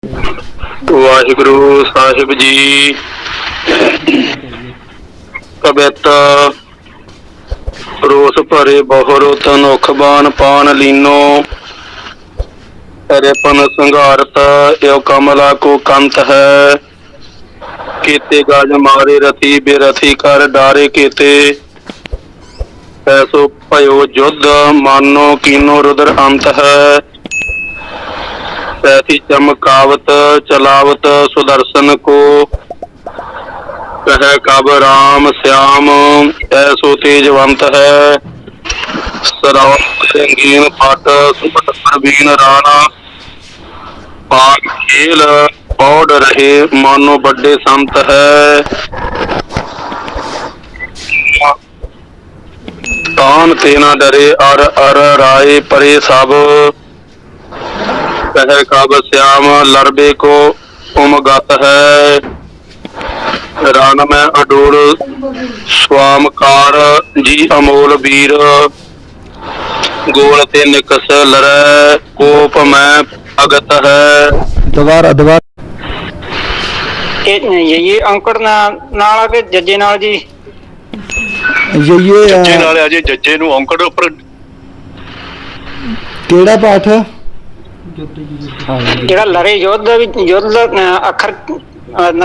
ਵਾਹਿਗੁਰੂ ਸਾਹਿਬ ਜੀ। ਕਬਿਤ ਰੋਸ ਭਰੇ ਬਹੁਰ ਤਨੁਖ ਬਾਨ ਪਾਨ ਲੀਨੋ ਰਿਪਨ ਸੰਘਾਰਤ ਇਉ ਕਮਲਾ ਕੋ ਕੰਤ ਹੈ। ਕੀਤੇ ਗਜ ਮਾਰੇ ਰਥੀ ਬੇਰਥੀ ਕਰ ਡਾਰੇ ਕੀਤੇ ਐਸੋ ਭਇਓ ਜੁਧ ਮਾਨੋ ਕੀਨੋ ਰੁਦਰ ਅੰਤ ਹੈ। ऐसी चमकावत चलावत सुदर्शन को कह कब राम श्याम ऐसो तेजवंत है। संगीन पट सुपट प्रवीण राणा पाक खेल पौड़ रहे मानो बड़े संत है। तान तेना डरे अर अर राय परे सब कह कब श्याम लड़बे को उमगत है। रण में अडोल स्वामकार जी अमोल वीर गोल ते निकस लड़े कोप में भगत है। दोबारा ये अंकड़ नाल के जज्जे नाल जी ये जज्जे नाल आ जी जज्जे नूं अंकड़ उपर केड़ा पाठ है? ਜਿਹੜਾ ਲਰੇ ਯੁੱਧ ਅੱਖਰ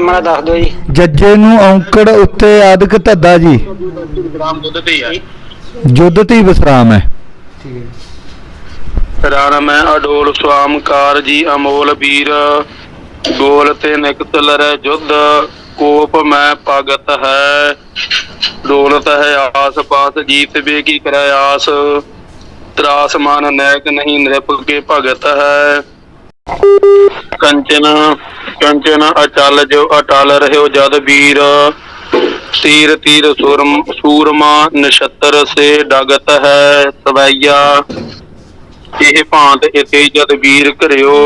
ਮੈਨੂੰ ਦੱਸ ਦਿਓ ਜੀ। ਜੱਜੇ ਨੂੰ ਔਂਕੜ ਉੱਤੇ ਆਦਿਕ ਧੱਦਾ ਜੀ ਵਿਸਰਾਮ ਦੁੱਧ ਤੇ ਆ ਯੁੱਧ ਤੇ ਵਿਸਰਾਮ ਹੈ। ਰਣ ਮੈਂ ਅਡੋਲ ਸਵਾਮਕਾਰ ਜੀ ਅਮੋਲ ਵੀਰ ਗੋਲ ਤੇ ਨਿਕਟ ਲਰੈ ਜੁੱਧ ਕੋਪ ਮੈਂ ਭਗਤ ਹੈ। ਡੋਲਤ ਹੈ ਆਸ ਪਾਸ ਜੀਤ ਵੇ ਕੀ ਕਰੈ ਆਸ त्रास मान नैक नहीं नृप के भगत है। कंचन कंचन अचल जो अटल रहे जद वीर तीर तीर सूरमा नक्षत्र से डगत है। सवैया यह भांत इते जद वीर घरियो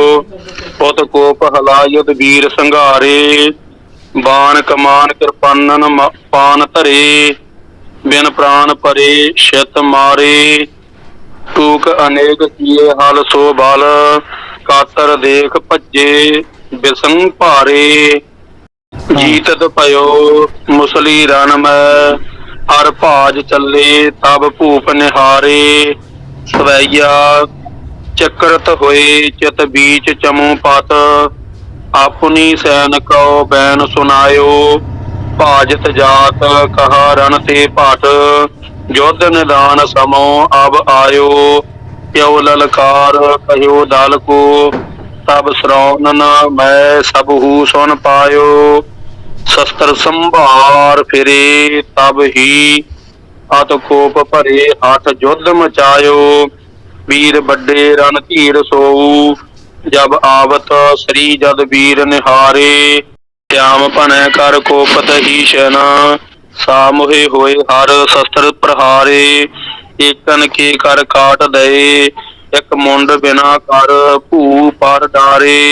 पुत कोप हला यद वीर संघारे बाण कमान कृपानन पान धरे बिन प्राण परे छित मारे टूक अनेक किए हल सो बल कातर देख भज्जे बिसंग भारे जीतत भयो मुसली रण में हर भाज चले तब भूप निहारे। सवैया चक्रत होए चित बीच चमू पत अपनी सैन को बैन सुनायो भाजत जात कहा रण ते भट युद्ध निदान समो अब आयो। क्यों ललकार कहो दल को तब श्रवणन मैं सबहू सुन पायो। शस्त्र संभार फिरे तब ही अत कोप भरे हठ युद्ध मचायो। वीर बड़े रण धीर सोऊ जब आवत श्री जद वीर निहारे। श्याम भनै कर कोपत ही शना सामुहे होए हर शस्त्र प्रहारे। एकन के कर काट दे एक मुंड बिना कर भू पर डारे।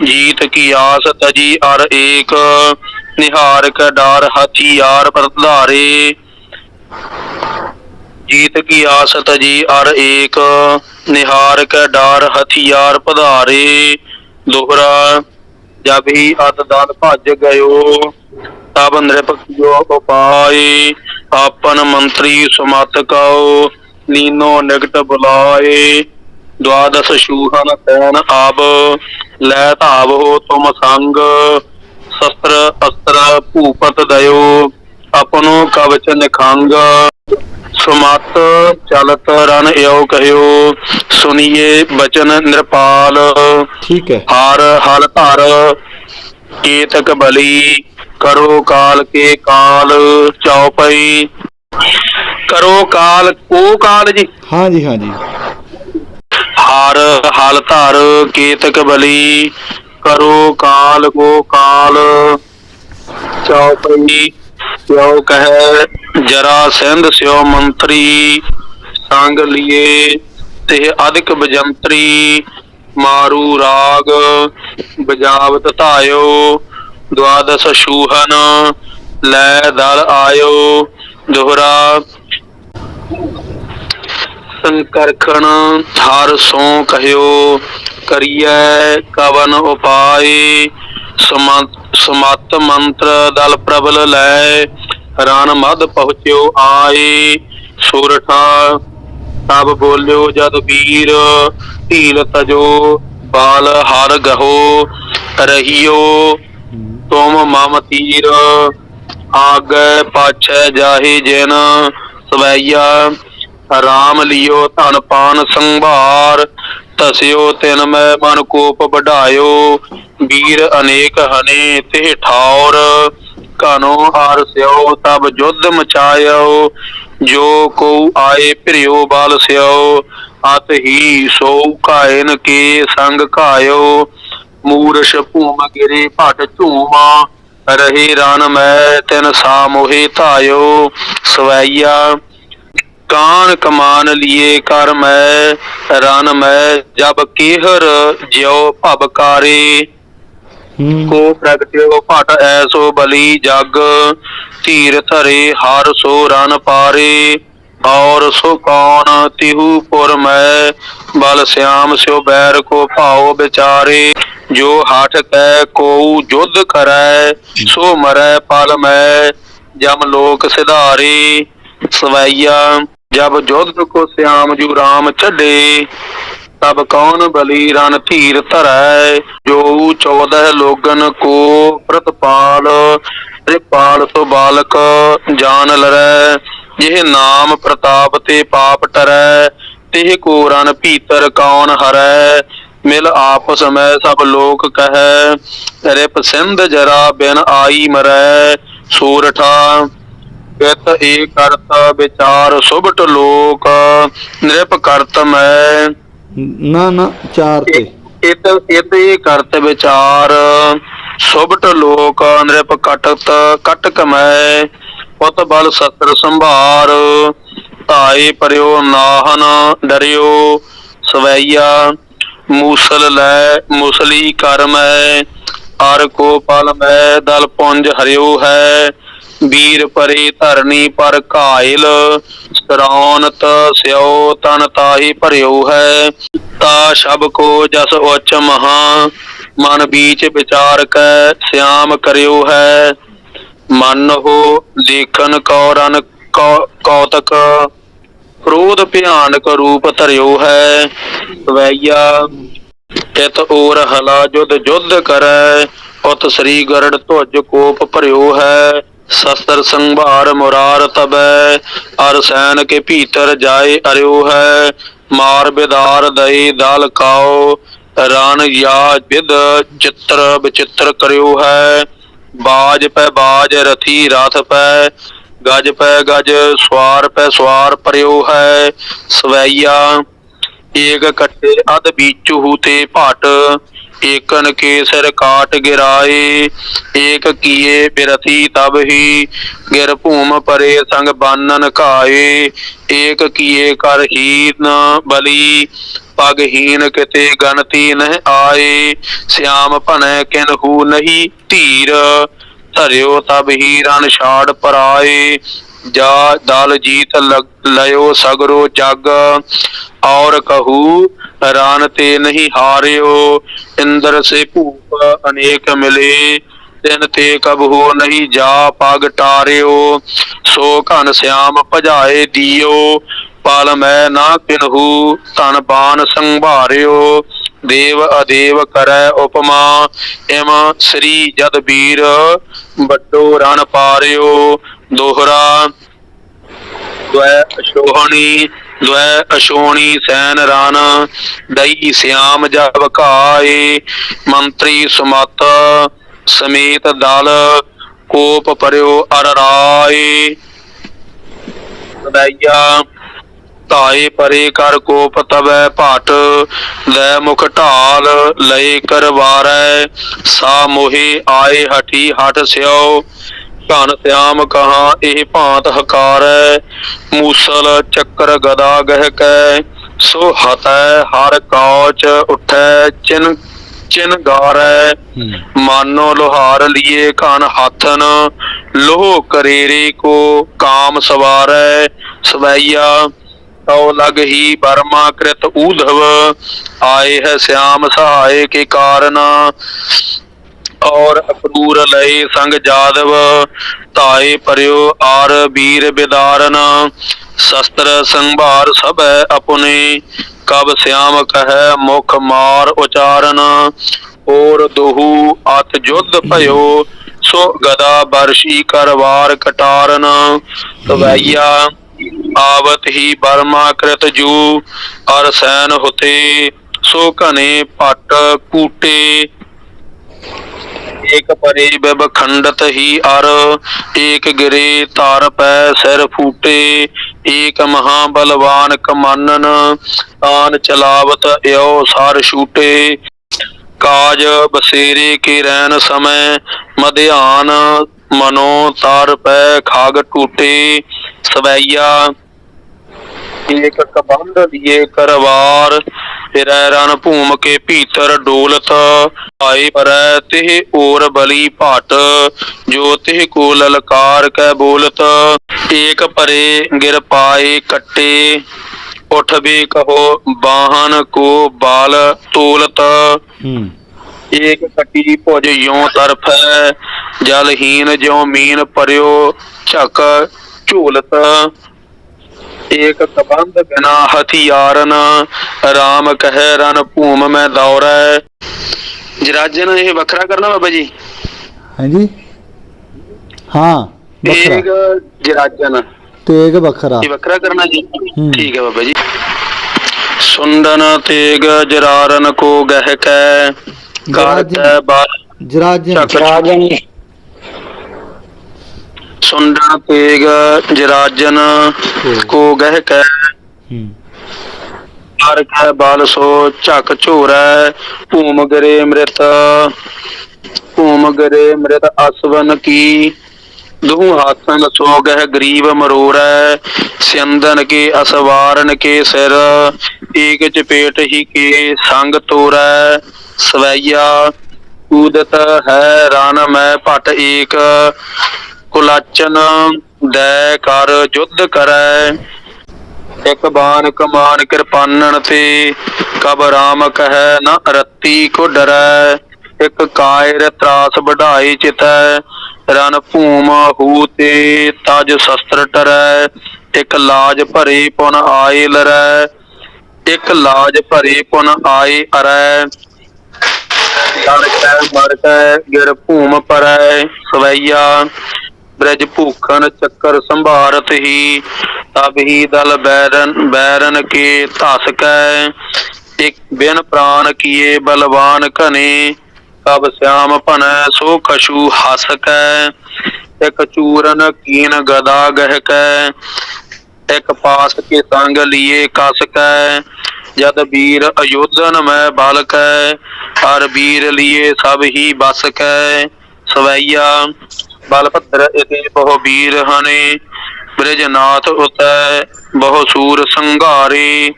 जीत की आस तजी अर एक निहार के डार हथियार प्रधारे। जीत की आस तजी अर एक निहार के डार हथियार पधारे। दोहरा जब ही अत दल भज गयो तब नृप कियो उपाय आपन मंत्री सुमत कौ लीनो निकट बुलाए। द्वादश शूहन सैन अब लै धावो तुम संग शस्त्र अस्त्र भूपत दयो अपनो कवच निखंग। सुमत चलत रन यो कहो सुनिए बचन नृपाल। ठीक है। हार हल धर केतक बली करो काल के काल चौपई। करो काल को काल जी हाँ जी हाँ जी। हार हल धर केतक बली करो काल को काल चौपई। क्यों कहे जरा सिंध स्यो मंत्री संग लिए ते अधिक बजंत्री मारू राग बजावत धायो। द्वादश शूहन लै दल आयो दोहरा संकरखण हर सो कहो करिए कवन उपाय समत मंत्र दल प्रबल लय रान मद पहुँच्यो आए सुरठा तब बोल्यो जद वीर ढील तजो बाल हर गहो रहियो तुम मम तीर आगे पाछे जाहि जिन सवैया राम लियो धन पान संभार तस्यो तिन मैं मन कोप बढ़ायो वीर अनेक हने ते ठाउर कानो हार स्यो तब युद्ध मचायो जो को आए प्रियो बाल स्यो अत ही सो कायन के संग कायो मूरश भूम गिरे भट झूमा रहे रन मैं तिन सा मोहे धायो सवैया कान कमान लिए कर मैं रन मैं जब केहर ज्यो भबकारे को प्रगट्यो भट ऐसो बली जग धीर धरे हर सो रन पारे और सो कौन तिहु पुर मैं बल श्याम स्यो बैर को भाव विचारे जो हठ कै को युद्ध करे सो मरै पल मैं जम लोक सिधारे सवैया जब युद्ध को श्याम जू राम चढ़े तब कौन बली रन धीर धरै जो 14 लोगन को प्रतपाल त्रिपाल सो बालक जान लरै यह नाम प्रताप ते पाप टरै तेह को रन भीतर कौन हरै मिल आपस में सब लोक कहे रिप सिंध जरा बिन आई मरै सूरठा कित एक करत विचार सुबट लोक नृप करत मैं ना ना चार ते इत इत करत विचार सुबट लोक नृप कटत कटक मैं पुत बल सत्र संभार ताए परयो नाहन डरियो सवैया मूसल लै मूसली कर मैं अर को पल मैं दल पुंज हरियो है वीर परे धरनी पर घायल सरौनत स्यो तन ताही भरियो है ता शब को जस उच्च महा मन बीच विचार कै श्याम करियो है मन हो देखन कौरन कौतक क्रोध भयानक रूप धरियो है वैया कित ओर हला युद्ध युद्ध करे उत श्री गरड़ ध्वज कोप भरियो है शस्त्र संभार मुरार तबै अर सैन के भीतर जाए अरियो है मार बिदार दई दल काओ रण या विद चित्र विचित्र करियो है बाज पे बाज रथी रथ पे गज पे गज स्वार पे स्वार परियो है सवैया एक कट्टे अध बीचू ते भट एकन के सिर काट गिराए एक किए बिरथी तब ही गिर भूम परे संग बानन खाए एक किए कर हीन बली पगहीन किते गणती न आए श्याम भने किन्हू नहीं धीर धरियो तब ही रण छाड़ पराए जा दल जीत लयो सगरो जग और कहू रान ते नहीं हारियो इंद्र से भूप अनेक मिले दिन ते कबहू नहीं जा पग टारियो सो घन श्याम भजाए दियो पल मैं ना किन्हू तन बान संभारियो देव अदेव करे उपमा इम श्री जद वीर बड्डो रण पारियो दोहरा द्वै अशोणी सैन रान दई श्याम जब खाए मंत्री सुमत समेत दल कोप परयो अर राय ताए परे कर कोप तबै भट लै मुख ढाल लय करवारै सा मोहे आए हठी हठ स्यो घन श्याम कहा एह भांत हकारै मूसल चक्र गदा गह कै सो हतै हर कौच उठै चिन चिन गारै मानो लोहार लिए घन हाथन लोह करेरे को काम सवारै सवैया तौ लग ही बर्मा कृत ऊधव, आए है श्याम सहाय के कारण। और अक्रूर लय संग जादव, ताए पर्यो आर वीर बिदारन। शस्त्र संभार सब अपने, कब श्याम कह मुख मार उचारन। और दोहू अत युद्ध भयो, सो गदा बरसी करवार कटारन। तवैया आवत ही बर्मा कृत जू, और सैन होते सो घने पट कूटे। एक परे बिब खंडत ही अर, एक गिरे तार पै सिर फूटे। एक महाबलवान कमानन, आन चलावत यो सार छूटे। काज बसेरे के रैन समय, मध्यान मनो तार पै खाग टूटे। सवैया एक कबंध दिए करवार, फिरै रण भूम के भीतर डोलत। आए पर तिह और बली भाट, जो तिह को ललकार कै बोलत। एक परे गिर पाए कट्टे, उठ भी कहो बाहन को बाल तोलत। एक कटी भुज यों तरफ है, जलहीन ज्यों मीन पर्यो झक झोलत। एक कबंध बिना हथियारन, राम कह रन भूम में दौड़ै। जराजन ये वखरा करना बाबा जी। हाँ जी, हाँ बखरा एक जराजन तेग बखरा, ये वखरा करना जी। ठीक है बाबा जी। सुंदन तेग जरारन को गह कै, जराजन सुंदन तेग जराजन को गह कै, हर कै बाल सो झक झोरै। भूम गिरे मृत, भूम गिरे मृत असवन की, दूं हाथन सो गह गरीब मरोरै। स्यंदन के असवारन के सिर, एक चपेट ही के संग तोरै। सवैया कूदत है रन में भट एक, कुलाचन दै कर युद्ध करै। एक बान कमान कृपानन ते, कब राम कह न रत्ती को डरै। एक कायर त्रास बढ़ाई चितै, रन भूम हूते तज शस्त्र टरै। एक लाज भरे पुन आए लरै, एक लाज भरे पुन आए अरै। डर कै मर कै गिर भूम परै। सवैया ब्रज भूखन चक्कर संभारत ही, तब ही दल बैरन के धस कै। एक बिन प्राण किए बलवान घने, कब श्याम भनै सो कछु हस कै। एक चूरन कीन गदा गह कै, एक पास के संग लिए कस कै। जद वीर अयोधन में बल कै, हर वीर लिए सब ही बस कै। सवैया बलभद्र इति बहु वीर हने, ब्रजनाथ उतै बहु सूर संघारे।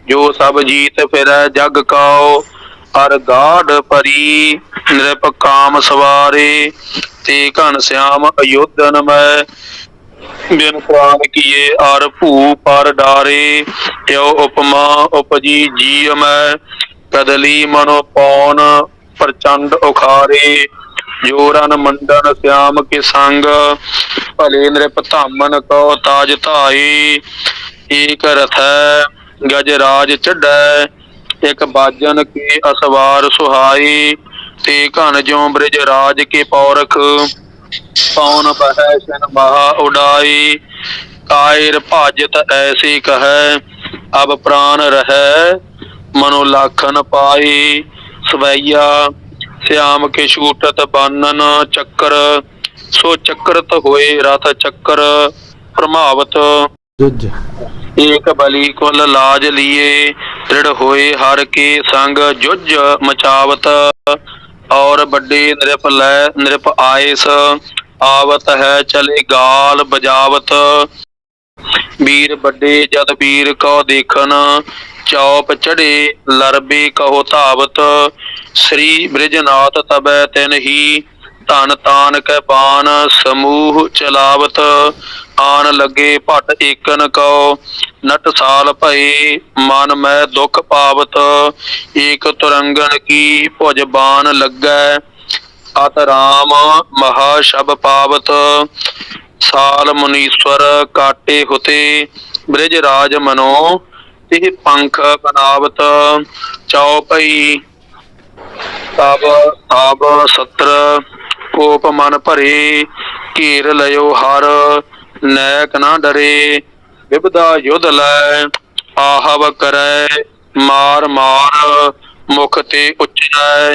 जो सब जीत फिरै जग काओ, हर गाढ़ परी नृप काम सवारे। ते घन श्याम अयोधन में, बिन प्राण किए और भू पर डारे। त्यो उपमा उपजी जी में, कदली मनो पौन प्रचंड उखारे। जोरन मंडन श्याम के संग, भले नृप धामन को ताज धाए। एक रथ गजराज चढ़ै, एक बाजन के असवार सुहाए। ते घन ज्यों ब्रज राज के पौरख, पौन बहै सन महा उड़ाई। कायर भाजत ऐसे कहे, अब प्राण रहै मनो लाखन पाए। सवैया श्याम के छूटत बानन चक्कर, सो चक्रत होए रथ चक्कर प्रमावत। जुज एक बलि कुल लाज लिए, दृढ़ होए हर के संग जुज मचावत। और बड़े नृप लय नृप आयस, आवत है चले गाल बजावत। वीर बड़े जद वीर को देखन, चौप चढ़े लरबे कहो धावत। श्री ब्रजनाथ तबै तिन ही, धन तान कै बान समूह चलावत। आन लगे भट एकन कौ नट साल भये मन मैं दुख पावत एक तुरंगन की भुज बान लगै अत राम महा शब पावत साल मुनीश्वर काटे हुते ब्रिज राज मनो तिह पंख बनावत चौपई तब तब सत्र कोप मन भरे घेर लयो हर नैक ना डरे विपदा युध लै आहव करै मार मार मुख ते उच्चै